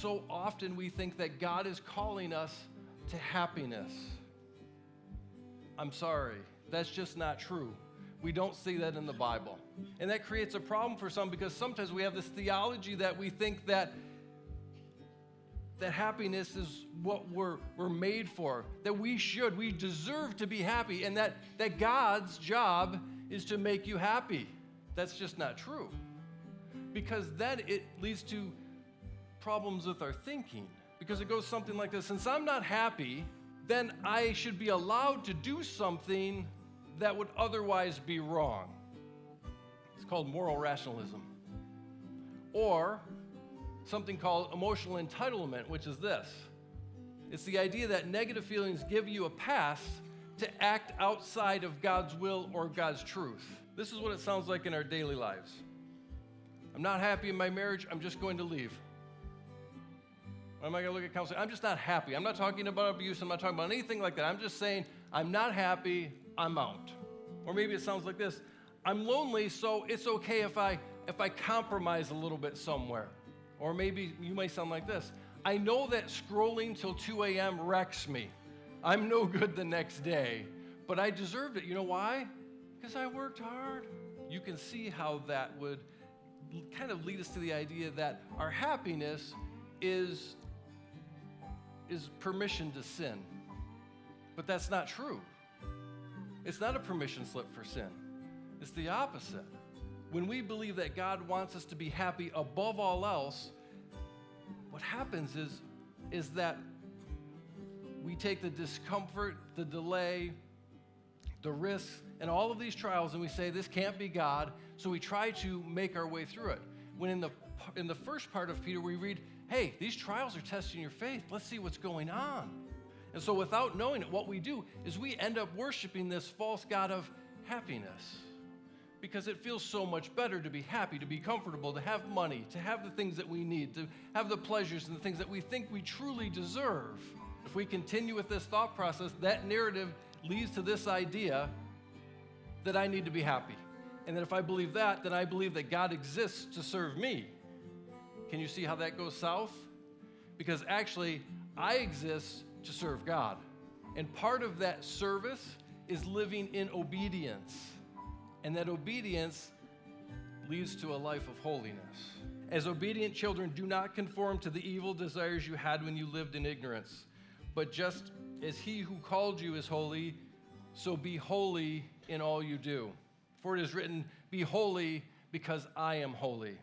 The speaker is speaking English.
so often we think that God is calling us to happiness. I'm sorry, that's just not true. We don't see that in the Bible. And that creates a problem for some because sometimes we have this theology that we think that happiness is what we're made for, that we deserve to be happy, and that God's job is to make you happy. That's just not true. Because then it leads to problems with our thinking. Because it goes something like this: since I'm not happy, then I should be allowed to do something that would otherwise be wrong. It's called moral rationalism. Or something called emotional entitlement, which is this. It's the idea that negative feelings give you a pass to act outside of God's will or God's truth. This is what it sounds like in our daily lives. I'm not happy in my marriage, I'm just going to leave. Am I going to look at counseling? I'm just not happy. I'm not talking about abuse, I'm not talking about anything like that. I'm just saying, I'm not happy, I'm out. Or maybe it sounds like this: I'm lonely, so it's okay if I compromise a little bit somewhere. Or maybe you may sound like this: I know that scrolling till 2 a.m. wrecks me. I'm no good the next day, but I deserved it. You know why? Because I worked hard. You can see how that would kind of lead us to the idea that our happiness is permission to sin. But that's not true. It's not a permission slip for sin. It's the opposite. When we believe that God wants us to be happy above all else, what happens is that we take the discomfort, the delay, the risks, and all of these trials, and we say, this can't be God, so we try to make our way through it. When in the first part of Peter, we read, hey, these trials are testing your faith. Let's see what's going on. And so without knowing it, what we do is we end up worshiping this false god of happiness, because it feels so much better to be happy, to be comfortable, to have money, to have the things that we need, to have the pleasures and the things that we think we truly deserve. If we continue with this thought process, that narrative leads to this idea that I need to be happy. And that if I believe that, then I believe that God exists to serve me. Can you see how that goes south? Because actually, I exist to serve God. And part of that service is living in obedience. And that obedience leads to a life of holiness. As obedient children, do not conform to the evil desires you had when you lived in ignorance. But just as he who called you is holy, so be holy in all you do. For it is written, be holy because I am holy.